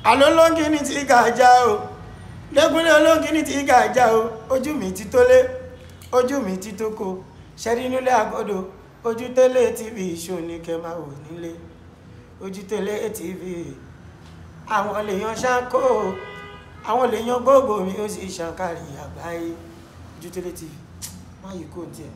Alólóńgì ní ti gàjà o, lẹ́gúnlé olóńgì ní ti gàjà o, ojú mi ti tólé, ojú mi ti tóko, ṣẹ́rí nílé àgọ́dọ̀, ojú télé TV ṣó ní kẹ́ máa wò nílé, ojú télé TV, àwọn lèèyàn ṣáńkó, àwọn lèèyàn gbogbo mi ó sì ṣàǹkàrí àgbáyé, ojú télé TV, má yìí kò tiẹ̀.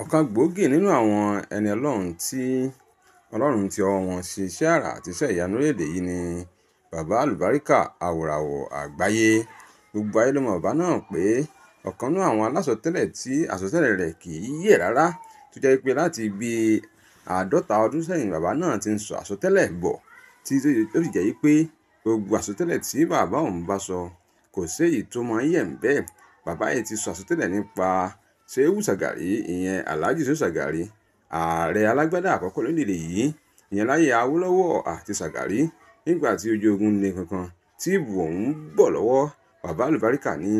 Ọ̀kan gbòógì nínú àwọn ẹni Ọlọ́run tí Ọlọ́run ti ọwọ́ wọn ṣe iṣẹ́ àrà àti iṣẹ́ ìyanu lórílẹ̀-èdè yìí ni Baba Alubarika, àwòràwọ̀ àgbáyé. Gbogbo ayé ló mọ̀ bàbá náà pé ọ̀kan nínú àwọn alásọtẹ́lẹ̀ tí àsọtẹ́lẹ̀ rẹ̀ kì í yẹ̀ rárá, tó jẹ́ pé láti bí 50 ọdún sẹ́yìn bàbá náà ti ń sọ àsọtẹ́lẹ̀ bọ̀, tí ó sì jẹ́ pé gbogbo àsọtẹ́lẹ̀ tí bàbá òun bá sọ kò sí èyí tó máa ń yẹ̀ ń bẹ́ẹ̀. Bàbá yìí ti sọ àsọtẹ́lẹ̀ nípa Ṣéhù Ṣàgàrí, ìyẹn Alhaji Ṣéhù Ṣàgàrí, ààrẹ alágbádá àkọ́kọ́ lórílẹ̀-èdè yìí, ìyẹn láyé Awólọ́wọ̀ àti Ṣàgàrí. Nígbà tí ojú ogun le kankan tí ìbò ọ̀hún bọ̀ lọ́wọ́, Baba Alubarika ní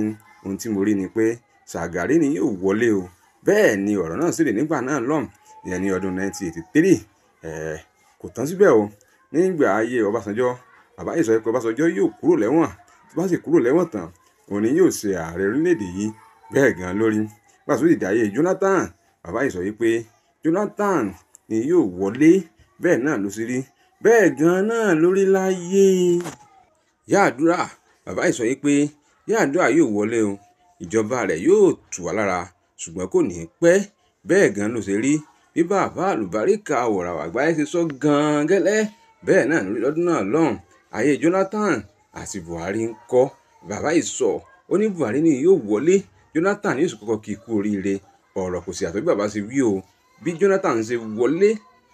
ohun tí mo rí ni pé Ṣàgàrí ni yóò wọlé o. Bẹ́ẹ̀ ni ọ̀rọ̀ náà sì rí nígbà náà lọ́hùn, ìyẹn ní ọdún 1983. Kò tán síbẹ̀ o. Nígbà ayé Ọbásanjọ́, bàbá yìí sọ pé Ọbásanjọ́ yóò kúrò lẹ́wọ̀n, tó bá sì kúrò lẹ́wọ̀n tán, òun ni yóò ṣe ààrẹ orílẹ̀-èdè yìí. Bẹ́ẹ̀ gan lórí. Nígbà tó dìde ayé Jonathan, bàbá yìí sọ pé Jonathan ni yóò wọlé. Bẹ́ẹ̀ náà ló sì rí. Bẹ́ẹ̀ gan náà lórí láyé Yar'Adua. Bàbá yìí sọ pé Yar'Adua yóò wọlé o, ìjọba rẹ̀ yóò tù wá lára, ṣùgbọ́n kò ní pẹ́. Bẹ́ẹ̀ gan ló ṣe rí. Bí Baba Alubarika, àwòràwọ̀ àgbáyé ṣe sọ gan gẹ́lẹ́, bẹ́ẹ̀ náà lórí lọ́dún náà lọ́hùn. Ayé Jonathan àti Buhari ń kọ́. Bàbá yìí sọ, ó ní Buhari ni yóò wọlé, Jonathan yóò sì kọ́kọ́ kí ikú oríire. Ọ̀rọ̀ kò sí àtọ́ bí bàbá ṣe wí o. Bí Jonathan ṣe wọlé,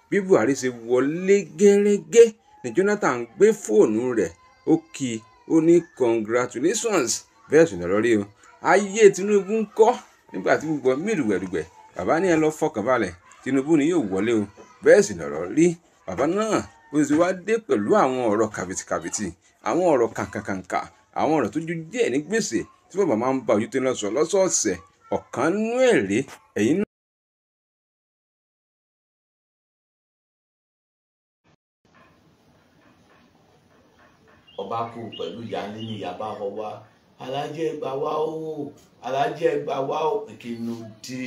bí Buhari ṣe wọlé gẹ́rẹ́gẹ́ ni Jonathan gbé fóònù rẹ̀, ó kí, ó ní congratulations. Bẹ́ẹ̀ sì lọ́rọ̀ rí o. Ayé Tinubu ń kọ́. Nígbà tí gbogbo mìrùwẹ̀rùwẹ̀, bàbá ní ẹ lọ fọkàn balẹ̀, Tinubu ni yóò wọlé o. Bẹ́ẹ̀ sì lọ́rọ̀ rí. Bàbá náà ó sì wá dé pẹ̀lú àwọn ọ̀rọ̀ kàbìtìkàbìtì, àwọn ọ̀rọ̀ kàǹkàǹkà, àwọn ọ̀rọ̀ tó ju díẹ̀ ní gbèsè tí bàbá máa ń bá ojú tó ń lọ sọ lọ́sọ̀ọ̀sẹ̀. Ọ̀kan nú èrè ẹ̀yìn náà. Ọba kú pẹ̀lú ìyáálé ní ìyá bá wọ wá, Aláàjì ẹ gbà wá o, Aláàjì ẹ gbà wá o, kí ló dé?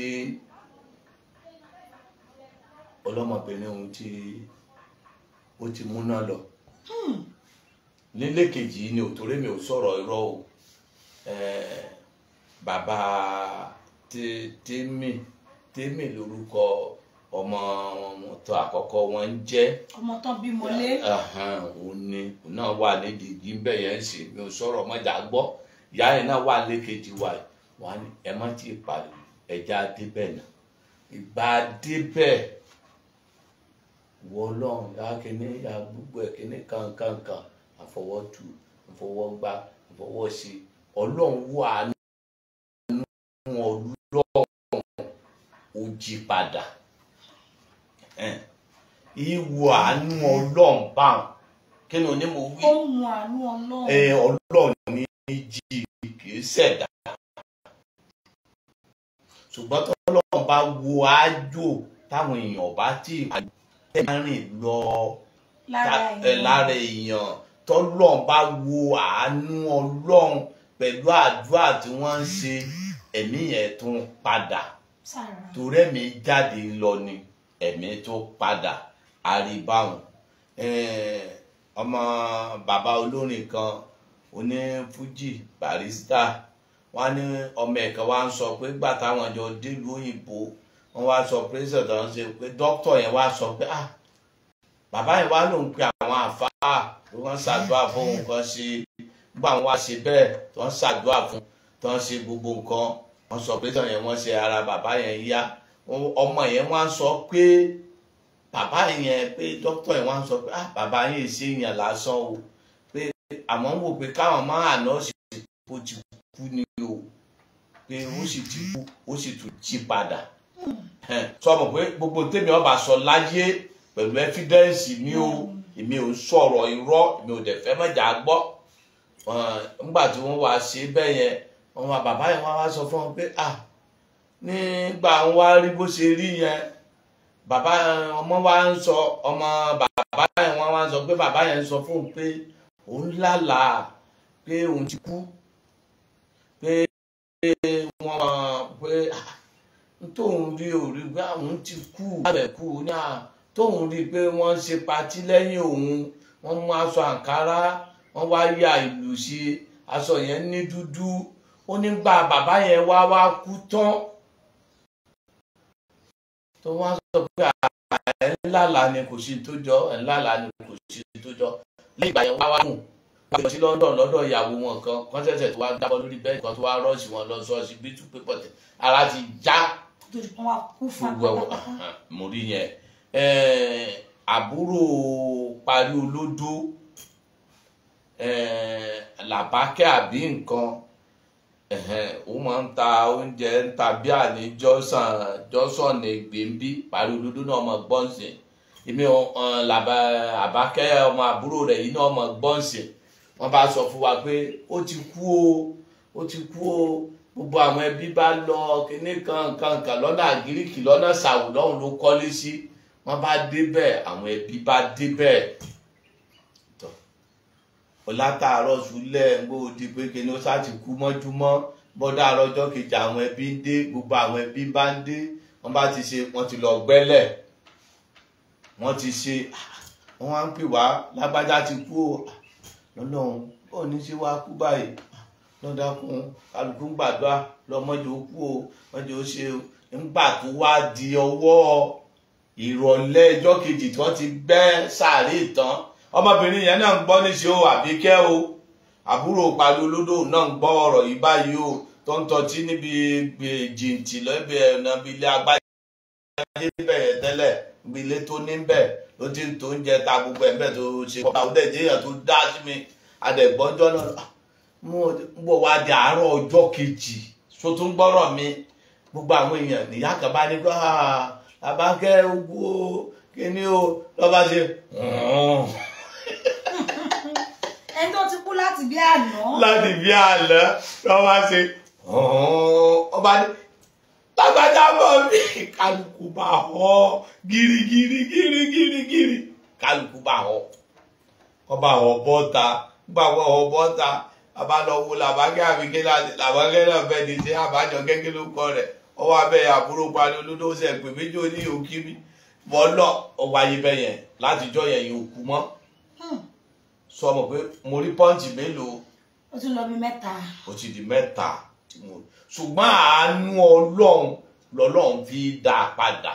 Ọlọ́mọbìnrin ohun tí ó ti múná lọ. Nílé kejì ni òtòrè mi ò sọ̀rọ̀ irọ́ o. Bàbá Tèmi lórúkọ ọmọ tó àkọ́kọ́ wọn ń jẹ́. Ọmọ tán bímọ lé. Òun ni náà wà nídìí igi ń bẹ̀ yẹn ń ṣe, mi ò sọ̀rọ̀ mọ́jà gbọ́. Ìyá yẹn náà wà lékejì wa yìí. Wọ́n á ní ẹ má ti parí, ẹja débẹ̀ náà. Ìgbà débẹ̀ wọ́ lọ́run lákínní ya gbogbo ẹ̀ kíní kankan àfọwọ́tù, àfọwọ́gbá, àfọwọ́sí. Ọlọ́run wà nínú Ọlọ́run ó jí padà. Ìwọ àánú Ọlọ́run báwọn. Kí ni òní mo wí? Ohun àánú Ọlọ́run. Ọlọ́run ní jí kì í ṣẹ̀dá. Ṣùgbọ́n tọ́lọ́run bá wo àjò táwọn èèyàn bá tí rìn lọ lára èèyàn, tọ́lọ́run bá wo àánú Ọlọ́run pẹ̀lú àdúrà tí wọ́n ń ṣe, ẹ̀mí yẹn tún padà. Torí ẹ̀mí jáde lọ ni ẹ̀mí tó padà àríbáwọn. Ọmọ bàbá olórin kan oní Fuji Barrister, wọ́n ní ọmọ ẹ̀kan wá ń sọ pé gbà táwọn jọ délùú òyìnbó, wọ́n wá sọ pírẹsìdẹ̀ntì tó ń ṣe pé dókítà yẹn wá sọ pé bàbá yẹn wá lòun pe àwọn àfáà tó wọ́n ṣàdúrà fún nǹkan ṣe. Nígbà wọn wá ṣe bẹ́ẹ̀ tó ń ṣàdúrà fún, tó ń ṣe gbogbo nǹkan, wọ́n sọ pé tán yẹn wọ́n ṣe ara bàbá yẹn yá. Ọmọ yẹn wá ń sọ pé bàbá yẹn, pé dókítà yẹn wá ń sọ pé bàbá yẹn ṣe èèyàn lásán o, pé àmọ́ ń wò pé káwọn máa àná ṣe bó ti kú ni o, pé ó sì ti kú, ó sì tún jí padà. Sọ mọ̀ pé gbogbo tèmi ọba sọ láyé pẹ̀lú evidence ni o èmi ò sọ̀rọ̀ irọ́ èmi ò dẹ̀ fẹ́ mọ̀jà gbọ́ nígbà tí wọ́n wá ṣe bẹ́ẹ̀ yẹn wọn bàbá yẹn wá sọ fún wọn pé nígbà wọn wá rí bó ṣe rí yẹn bàbá ọmọ wa ń sọ ọmọ bàbá yẹn wọn wá sọ pé bàbá yẹn sọ fún un pé òun lálàá pé òun ti kú pé wọn pé tóun rí òrí pé àwọn ti kú abẹ́kú ní tóun rí pé wọ́n ṣe patí lẹ́yìn òun wọ́n mú aṣọ àǹkárá wọ́n wá ya ìlú sí aṣọ yẹn ní dúdú ó nígbà bàbá yẹn wá kú tán tó wọ́n sọ pé ńláńlá ni kò sí tó jọ ńláńlá ni kò sí tó jọ lẹ́yìn ìgbà yẹn wá mú lọ sí London lọ́dọ̀ ìyàwó wọn kan kọ́ńtẹ̀sẹ̀ tó wá dábọ́ lórí bẹ́ẹ̀ kan tó wá rọ́ọ̀sì wọn lọ sọ́ọ̀sì bí tú pépọ̀ tẹ̀ ara ti já mo rí yẹn àbúrò parí olódó làbákẹ́ àbí nǹkan ó máa ń ta oúnjẹ ń ta bí àní jọ́sàn gbèǹbí parí olódó náà ọmọ gbọ́nsìn èmi àbákẹ́ ọmọ àbúrò rẹ̀ yìí náà ọmọ gbọ́nsìn wọ́n bá sọ fún wa pé ó ti kú o gbogbo àwọn ẹbí bá lọ kíní kan lọ́nà àgíríkì lọ́nà sàwù lọ́hùn ló kọ́lé sí wọ́n bá débẹ̀ àwọn ẹbí bá débẹ̀ látàárọ̀ súlẹ̀ ń gbọ́ di pé kíní ó sá ti kú mọ́júmọ́ bọ́dá àrọ́jọ́ kejì àwọn ẹbí ń dé gbogbo àwọn ẹbí bá ń dé wọ́n bá ti ṣe wọ́n ti lọ gbẹ́lẹ̀ wọ́n ti ṣe wọ́n wá ń pè wá lágbájá ti kú o lọ́lọ́run bọ́ọ̀ ní ṣe wá kú báyìí lọ́dàkùn kálukú ń gbàdúrà lọ́mọdé ó kú o mọ́jọ́ ó ṣe ńgbà tó wá di ọwọ́ ìrọ̀lẹ́ ọjọ́ kejì tí wọ́n ti gbẹ́ sàárè tán ọmọbìnrin yẹn náà ń gbọ́ níṣe o Àbíkẹ́ o àbúrò parí olódò náà ń gbọ́ ọ̀rọ̀ yìí báyìí o tó ń tọ́tí níbi jìntì lọ́bẹ̀ ẹ̀nà bí ilé agbájé bẹ̀rẹ̀ tẹ́lẹ̀ bí ilé tó ní bẹ̀ ló ti ń tó ń jẹ ta gbogbo ẹ̀ bẹ́ẹ̀ tó ṣe kọ́ àwọn ọ̀dẹ̀ èèyàn tó dá sí mi adẹ̀gbọ́njọ́ náà mo bọ̀ wá di àárọ̀ ọjọ́ kejì tó tún gbọ́rọ̀ mi gbogbo àwọn èèyàn níyà kan bá ní kó Àbákẹ́ ogbó kíní o lọ́ba ṣe ẹni tó ti kú láti bí àná lọ́ba ṣe ọba ní lágbájá bọ̀ mí kálukú bá họ gírígírí kálukú bá họ ọba họ bọ́ta gbà wọ́n họ bọ́ta abalọ́wọ́ Làbákẹ́ Àbíkẹ́ Làbákẹ́ náà fẹ́ di ṣe àbájọ gẹ́gẹ́ ló kọ́ rẹ̀ ọwọ́ abẹ́ àbúrò parí olódó ṣe pè méjì ó ní òkìrí bọ́lọ̀ ọwọ́ ayé bẹ́yẹn látijọ́ yẹn yóò kú mọ́ sọ mọ̀ pé mo rí pọ́ǹtì mélòó ó ti lọ bí mẹ́ta ó ti di mẹ́ta tí mo ṣùgbọ́n àánú Ọlọ́run fi dá a padà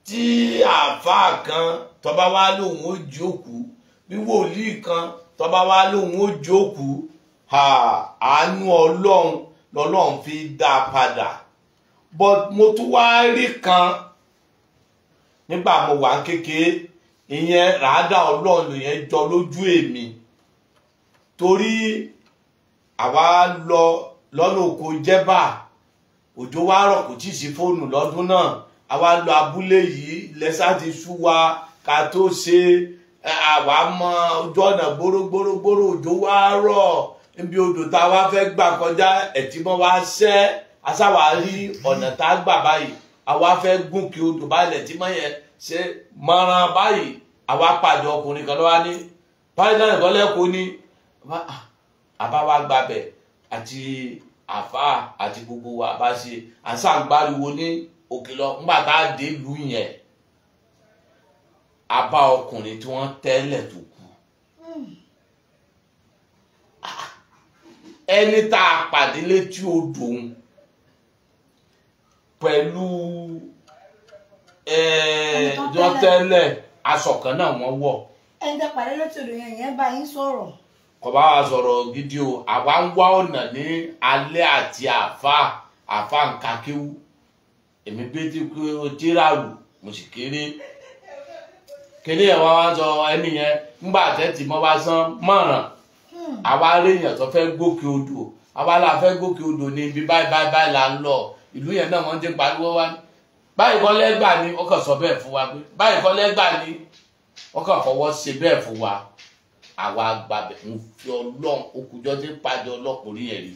tí àáfàá kan tọ́ba wá lóun ó jókòó bí wòlíì kan tọ́ba wá lóun ó jókòó àánú Ọlọ́run fi dá a padà but mo tún wá rí kan nígbà mo wà kékeré ìyẹn ràádà Ọlọ́run yẹn jọ lójú èmi torí àwa lọ lọ́nà oko jẹ́bà òjò wá rọ̀ kò tí ì sí fóònù lọ́dún náà àwa lọ abúlé yìí lẹ́sà ti sú wa ká tó ṣe àwa mọ ojú ọ̀nà gbórógbórógbóró òjò wá rọ̀ níbi odò tá a wá fẹ́ gbà kọjá ẹ̀tí mọ́ wá ṣẹ́ aṣáwá rí ọ̀nà tá a gbà báyìí àwa fẹ́ gùn kí odò báyìí ẹ̀tí mọ́ yẹn ṣe mọ́ràn báyìí àwa pàdé ọkùnrin kan lọ́wọ́ ní báyìí náà nìkan lẹ́kọ̀ọ́ ní àbá wa gbàbẹ̀ àti àfáà àti gbogbo wa bá ṣe àṣàǹgbáriwo ní òkè lọ ńgbà tá a dé ìlú yẹn a bá ọkùnrin tí wọ́n tẹ́lẹ̀ tó kú ẹni tá a pàdé létí odò òun pẹ̀lú jọ́tẹ́lẹ̀ aṣọ kan náà wọ́n wọ̀. ẹni tẹ́ pàdé létí odò yẹn bá yín sọ̀rọ̀. kò bá wa sọ̀rọ̀ gidi o àwa ń wá ọ̀nà ní alẹ́ àti àfa nkakéwu èmi bí tí ràrù mo sì kéré yẹn wá sọ ẹni yẹn ńgbà tẹ́tì mọ́ wá sán mọ̀ràn àwa aréyàn tó fẹ́ gòkè odò àwa la fẹ́ gòkè odò ní ibi báyìí là ń lọ ìlú yẹn náà wọ́n ti pariwo wá báyìí kọ́ lẹ́gbà ni ó kàn sọ bẹ́ẹ̀ fún wa pé báyìí kọ́ lẹ́gbà ni ó kàn fọwọ́ ṣe bẹ́ẹ̀ fún wa àwa gbàbẹ̀ ń fi ọlọ́run okùnjọ́ tí ń pàdé ọlọ́kùnrin yẹn rí.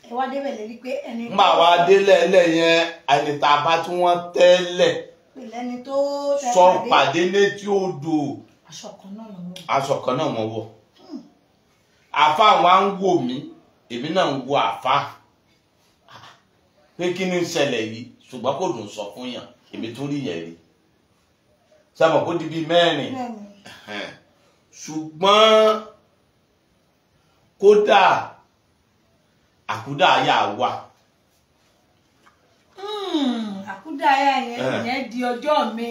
ẹ wá débẹ̀ lérí pé ẹni. ń bá wa délẹ̀ ẹlẹ́ yẹn àyìnlá bá tí wọ́n tẹ́lẹ̀ pèlẹ́ni tó sọ pàdé létí odò aṣọ kan náà wọ́n wọ̀. àfa wa ń wò mí èmi náà ń wo àfa pé kí ni ń ṣẹlẹ̀ yìí ṣùgbọ́n kò dùn sọ fún yàn èmi tó rí yẹn rí sábà kó di bíi mẹ́rin ṣùgbọ́n kódà àkúdàáyà wà. àkúdàáyà yẹn di ọjọ́ mi.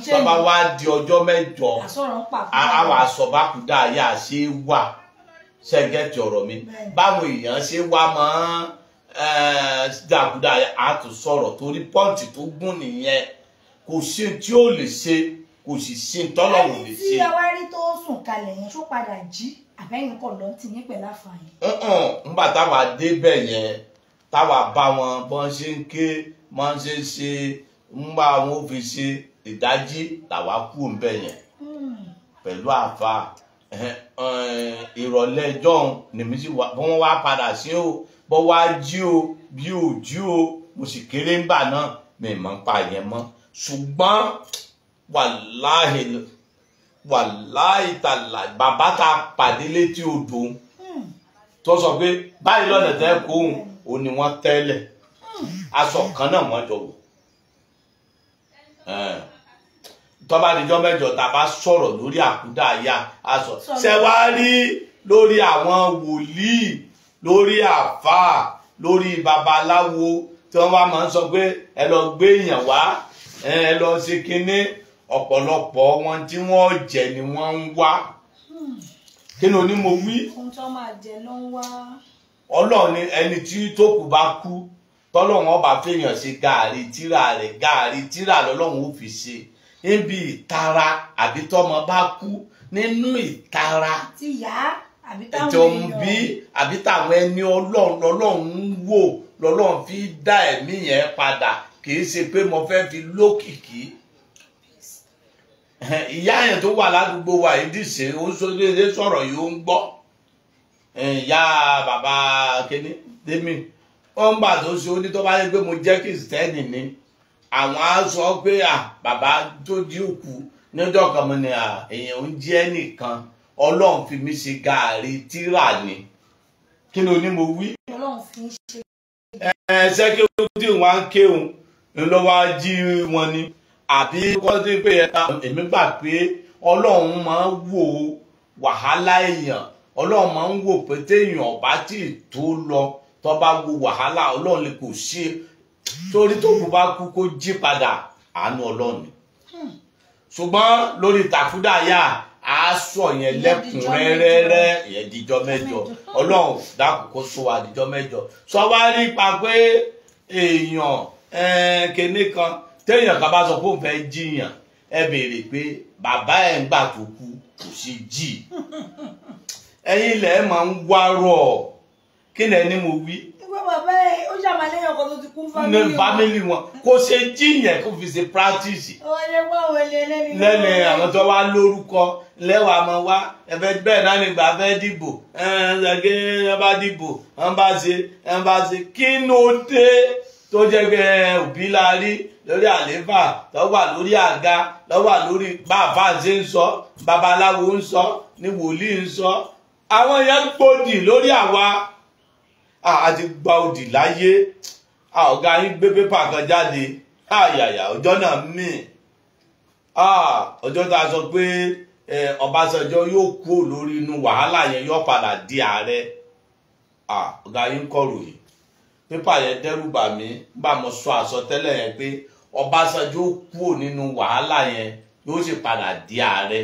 tọ́ba wá di ọjọ́ mẹ́jọ àwọn àsọ̀bákúdàáyà ṣe wà ṣẹ́gẹ́tì ọ̀rọ̀ mi báwọn èèyàn ṣe wá mọ́ dàkúdàáyà á tún sọ̀rọ̀ torí pọ́ǹtì tó gùn nìyẹn kò sí tí ó lè ṣe kò sì sí tọ́lọ́run lè ṣe. ẹni tí awárí tó sùn kalẹ̀ yẹn tó padà jí àbẹ́yìn kọ̀ lọ́n ti ní pẹ̀lú àfààní. nígbà táwa débẹ̀ yẹn táwa bá wọn bọ́n ṣe ń ké bọ́n ṣe ń ṣe ńgbà wọn ò fi ṣe ìdájí làwa kú ńbẹ̀ yẹn pẹ̀lú àfa ìrọ̀lẹ́ jọ̀hún nìmí sí wọ́n wá padà sí o bọ́ wá jí o bí ò jí o mo sì kéré ńgbà náà mi mọ̀ ń pa yẹn mọ́ ṣùgbọ́n wàláhì tàlà bàbá ta pàdé létí odò tó sọ pé báyìí lọ́nà tẹ́ kóhùn ó ní wọ́n tẹ́lẹ̀ aṣọ kan náà wọ́n jọ wò tọ́ba níjọ́ mẹ́jọ tá a bá sọ̀rọ̀ lórí àkúdàáyà aṣọ ṣẹwárí lórí àwọn wòlíì lórí àfáà lórí babaláwo tí wọ́n wá máa ń sọ pé ẹ lọ gbé èèyàn wá ẹ lọ ṣe kinní ọ̀pọ̀lọpọ̀ wọn tí wọ́n jẹ ni wọ́n ń wá kí ni onímọ̀ wí. ohun tó máa jẹ ló ń wá. ọlọ́run ni ẹni tí tó kù bá kú tọ́lọ́run ọba fèèyàn ṣe gààrí tíra lọ́lọ́run ó fi ṣe níbi ìtara àbí tọ́mọ bá kú nínú ìtara ti yá àbí táwọn èèyàn àbí táwọn ẹni ọlọ́run ń wò lọ́lọ́run fi dá ẹ̀mí yẹn padà kì í ṣe pé mo fẹ́ fi lókìkí. ìyá yẹn tó wà ládùúgbò wa yìí dìṣe ó sọdéédé sọ̀rọ̀ yìí ó ń gbọ́ ìyá bàbá kéde tèmi ó ń bà tó ṣe ó ní tó bá yẹ pé mo jẹ́ kìrìsìtẹ́nì ni àwọn á sọ pé bàbá tó jí òkú níjọ́ kan mo ní èèyàn ń jẹ́ nìkan ọlọ́run fi mí ṣe gààrí tíra ni kí ni oní mo wí. ọlọ́run fi ń ṣe. ṣé kí ó tí wọ́n á kéwòn ńlọ́wọ́ á jí wọn ni àbí kọ́ńtì pé èmi gbà pé ọlọ́run máa ń wò wàhálà èèyàn ọlọ́run máa ń wò pé téèyàn ọ̀bá tí tó lọ tó bá wo wàhálà ọlọ́run lè kò ṣe torí tó kù bá kú kó jí padà àánú ọlọ́run ni ṣùgbọ́n lórí tàkúdàáyà a sọ yẹn lẹ́kùnrẹ́rẹ́ ìyẹn díjọ́ mẹ́jọ ọlọ́run dákun kó sọ wa díjọ́ mẹ́jọ sọ wá rí pa pé èèyàn kéne kan téèyàn kan bá sọ pé òun fẹ́ jiyàn ẹ béèrè pé bàbá ẹ̀ ń gbà tó kú kò sí jì ẹ̀yin ilẹ̀ máa ń wárọ̀ kí ni ẹni mo wí. ìwé bàbá ẹ ó ṣàmàlẹ́yìn ọkọ tó ti kú fámìlì wọn kò ṣe jiyàn kó fi ṣe practice. wọlé wá wọlé lẹ́nu àwọn tó wá lórúkọ lẹ́wàá máa wá ẹ̀fẹ́ bẹ́ẹ̀ náà nígbà fẹ́ dìbò ẹ bá dìbò ẹ bá ṣe kí ló dé tó jẹ́ pé òbí la rí lórí àlééfà tó wà lórí àga tó wà lórí bàbá ṣe ń sọ babaláwo ń sọ ní wòlíì ń sọ àwọn yẹn gbòdì lórí àwa àti gba òdì láyé ọ̀gá yín gbé pépà kan jáde àyàyà ọjọ́ náà mí ọjọ́ tá a sọ pé Ọbásanjọ́ yóò kú lórí inú wàhálà yẹn yóò padà di ààrẹ ọ̀gá yín kọ̀ròyìn pépà yẹn dẹ́rù bà mí bá mo sọ àsọtẹ́lẹ̀ yẹn pé Ọbásanjọ́ kú nínú wàhálà yẹn yóò sì padà di ààrẹ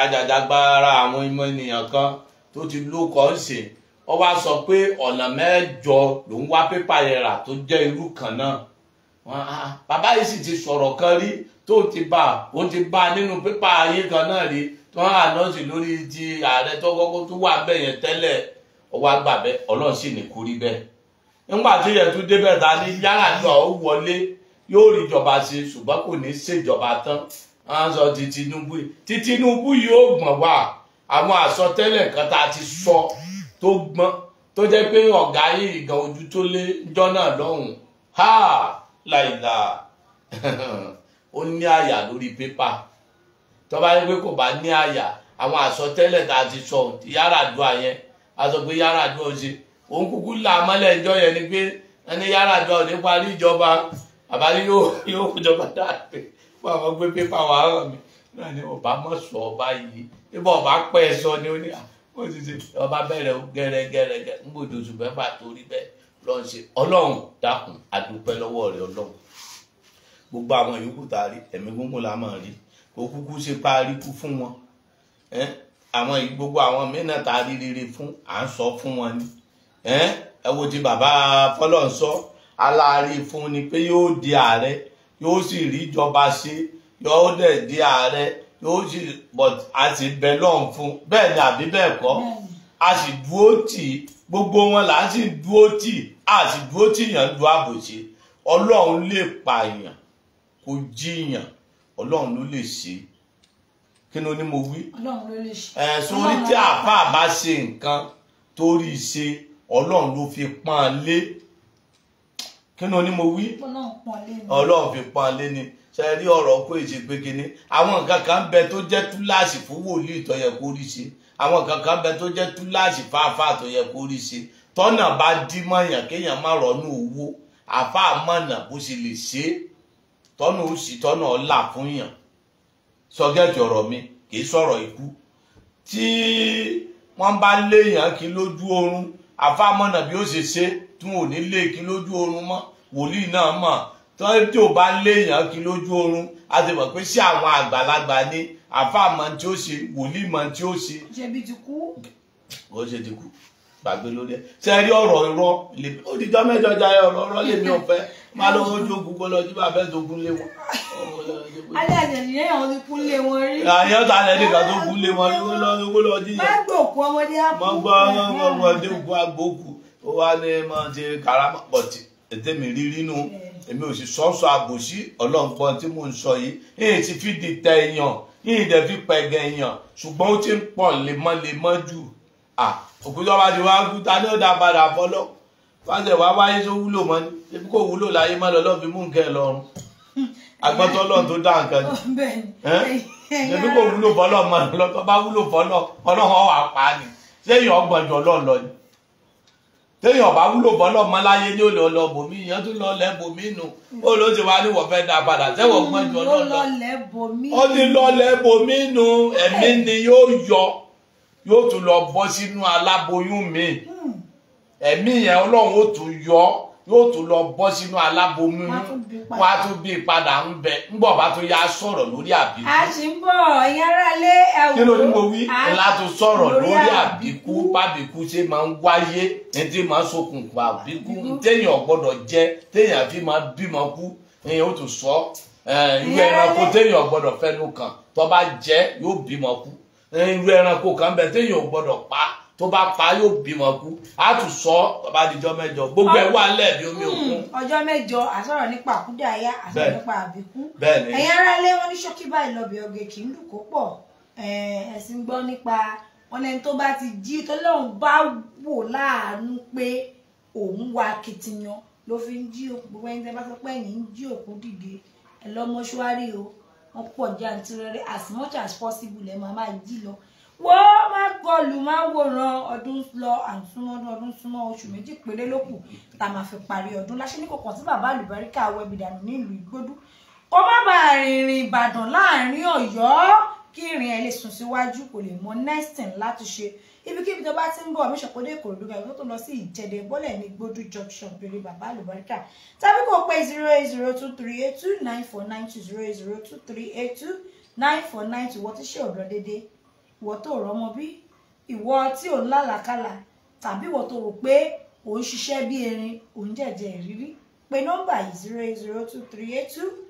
àjàjàgbara àwọn ìmọ̀ ènìyàn kan tó ti lókọ̀ ń ṣe ó wá sọ pé ọ̀nà mẹ́jọ ló ń wá pépà yẹn rà tó jẹ́ irú kan náà bàbá yìí sì ti sọ̀rọ̀ kan rí tó ti bá nínú pépà yín kan náà rí tó ń ànọ́sì lórí ti ààrẹ tó kọ́kọ́ tó wà bẹ́ẹ̀ yẹn tẹ́lẹ̀ ó wá gbà bẹ́ẹ̀ ọlọ́run sì ní kó rí bẹ́ẹ̀ nígbà tí yẹn tún débẹ̀ ta ní Yar'Adua ó wọlé yóò rí ìjọba ṣe ṣùgbọ́n kò ní ṣèjọba tán wọ́n sọ ti Tinubu yìí ó gbọ̀n wá àwọn àsọtẹ́lẹ̀ kan tá a ti sọ tó gbọ́n tó jẹ́ pé ọ̀gá yìí gan ojú tó lé jọ́ náà lọ́hùn ha láìla ó ní àyà lórí pépà tó bá yẹ pé kò bá ní àyà àwọn àsọtẹ́lẹ̀ tá a ti sọ Yar'Adua yẹn a sọ pé Yar'Adua ó ṣe òun kúkú là mọ́lẹ̀ ìjọ yẹn ni pé ẹni Yar'Adua ò ní parí ìjọba àbálí yóò jọba dáadé fún àwọn gbé pépà wà hàn mí náà ni ọba mọ̀ sọ ọba yìí níbo ọba pẹ́ sọ ni ó ní ó ti ṣe ọba bẹ̀rẹ̀ gẹ́rẹ́gẹ́rẹ́ ń gbòdò oṣù mẹ́fà torí bẹ́ẹ̀ lọ́n ṣe ọlọ́run dákun àdúpẹ́ lọ́wọ́ rẹ̀ ọlọ́run gbogbo àwọn yòókù tá a rí ẹ̀mí gúngùn la máa rí kò kúkú ṣe parí kú fún wọn àwọn gbogbo àwọn mìíràn tá a rí rere fún à ń sọ fún wọn ni ẹ wo ti bàbá Fọlọ́runṣọ́ aláàrí fún ni pé yóò di ààrẹ yóò sì rí ìjọba ṣe yóò dẹ̀ di ààrẹ yóò sì but a sì bẹ lọ́hùn fún bẹ́ẹ̀ ni àbí bẹ́ẹ̀ kọ́ a sì dúró tì í gbogbo wọn là á sì dúró tì í a sì dúró tì yàn lu àbòsí ọlọ́run lè pààyàn kò jíyàn ọlọ́run ló lè ṣe kí ló ní mo wí sórí tí àáfàá bá ṣe nǹkan torí ṣe ọlọ́run ló fi pọ́n lé kí ló ní mo wí ọlọ́run fi pọ́n lé ni ṣe rí ọ̀rọ̀ kó èsì pé kíní àwọn nǹkan kan bẹ tó jẹ́ túláàsì fún wòlíì tó yẹ kó rí ṣe àwọn nǹkan kan bẹ tó jẹ́ túláàsì fáfá tó yẹ kó rí ṣe tọ́nà bá dí mọ́yàn kéèyàn má rọ́nú owó àfáà mọ̀nà bó ṣe lè ṣe tọ́nà ó sì tọ́nà ọ̀la fún yàn sọgẹ́tì ọ̀rọ̀ mi kì í sọ̀rọ̀ ikú tí wọ́n bá léèyàn kí lójú oorun àfáà mọ̀nà bí ó ṣe ṣe tí wọn ò ní lé kí lójú oorun mọ́ wòlíì náà mọ̀ tí ò bá léèyàn kí lójú oorun a ti mọ̀ pé sí àwọn àgbàlagbà ní àfáà mọ̀ tí ó ṣe wòlíì mọ̀ tí ó ṣe. ṣebí ti kú. ó ṣe ti kú gbàgbé lórí ẹ ṣe rí ọ̀rọ̀ irọ́ ó di jọ́ mẹ́jọ jayé ọ̀rọ̀ lèmi ò fẹ́ máa lọ́wọ́ ojú ogun gbọ́ lọ jí bá fẹ́ dogun lé wọn. alẹ́ àjẹ̀dìyẹ àwọn ti kú lé wọn rí. àyàn ta lẹ́ni kan tó kú lé wọn rí wọ́n lọ jí yẹn. má gbòkú ọmọdé á kú. mo gbọ́ ọmọdé òkú agbókù ó wá ní máa ṣe karama pọ̀tì ètè mi rí rínú èmi ò sì sọ́sọ́ àbòsí ọlọ́ngbọ́n tí mò ń sọ yìí èyí ti fi dìtẹ̀ èèyàn yìí dẹ̀ fi pẹ̀gẹ̀ èèyàn ṣùgbọ́n ó ti ń pọ̀ lemọ́lemọ́ jù òkúta bá ti wá kú ta ní ó dá padà fọlọ́ fáṣẹ wá wáyé tó wúlò mọ́ ní ebi kò wúlò láyé má lọ lọ́ọ́ fi mú nǹkan ẹ̀ lọ́rùn agbọ́tọ́ lọ́ọ̀ tó dá nǹkan ni ebi kò wúlò fọlọ́ mọ́ lọ́tọ́ bá wúlò fọlọ́ ọlọ́run wà pa ni sẹ́yìn ọgbọ̀njọ́ ọlọ́run lọ ni téèyàn bá wúlò fọlọ́ mọ́ láyé ní olè ọlọ́ bòmí ìyẹn tó lọ lẹ́ bòmí nù ó ló ti wá ní wọ́n fẹ́ dá padà sẹ́wọ̀n gbọ́njọ́ ọlọ́run lọ ó ti lọ lẹ́ bòmí nù ẹ̀mí ni yóò tún lọ bọ́ sínú aláboyún mi ẹ̀mí yẹn ọlọ́run ó tún yóò tún lọ bọ́ sínú aláboyún wọn á tún bí padà ń bẹ ńgbọ̀ bá tún yá sọ̀rọ̀ lórí àbíkú. a sì ń bọ̀ ẹ̀yin aráalé ẹ̀wò. kí ló ní mo wí ńlá tó sọ̀rọ̀ lórí àbíkú bábíkú ṣe máa ń wáyé ní tí máa ń ṣokùnfà àbíkú téèyàn gbọ́dọ̀ jẹ téèyàn fi máa bímọ kú èèyàn ó tún sọ ìwé ẹranko téèyàn gbọ́dọ̀ fẹ́nu kàn tó bá jẹ yóò bímọ kú irú ẹranko kan bẹ téèyàn ò gbọ́dọ̀ pa tó bá pa yóò bímọ kú á tún sọ bàbá àdìjọ mẹ́jọ gbogbo ẹ wà nílẹ̀ bí omi òkun. ọjọ́ mẹ́jọ àsọ̀rọ̀ nípa àkúdàáyá àsọ̀rọ̀ nípa àbíkú ẹ̀yin aráalé wọn ní ṣókí báyìí lọ bí ọgẹ kì í lù kó pọ̀ ẹ̀sìn gbọ́ nípa wọn lẹni tó bá ti jí tọ́lọ́run bá wò láàánú pé òun wà kìtìyàn ló fi ń jí òkú gbogbo ẹni tẹ́ bá sọ pé ẹ̀yin ń jí òkú dìde ẹ lọ mọ́ṣúárì o wọ́n pọ̀ jàǹtìrẹrẹ as much as possible ẹ máa jí lọ wọ́n má bọ́ọ̀lù má wòran ọdún lọ ọdún súnmọ́ oṣù méjì péré ló kù tá a máa fi parí ọdún láṣẹ ní kọ̀ọ̀kan tí bàbá àlùbáríkà wẹbi dànù ní ìlú ìgbódú kó má bàa rìnrìn ìbàdàn láàrin ọ̀yọ́ kí ìrìn ẹ lè sùn síwájú kò lè mọ nesting láti ṣe ibikíbi tó bá ti ń bọ̀ mí ṣàkóso ìkòròdú ga ìwé tó lọ sí ìjẹ̀dẹ̀ bọ́lẹ̀ ní gbódú junction péré bàbá àlùbáríkà tàbí kò pé 08023829492 08023829492 wọ́n ti ṣe ọ̀dọ́ déédéé ìwọ tó rọmọ bí ìwọ tí ò ń lálàkàlà tàbí ìwọ tó rò pé ò ń ṣiṣẹ́ bí erin ò ń jẹ̀jẹ̀ ìrírí pé nọ́mbà yìí 0802382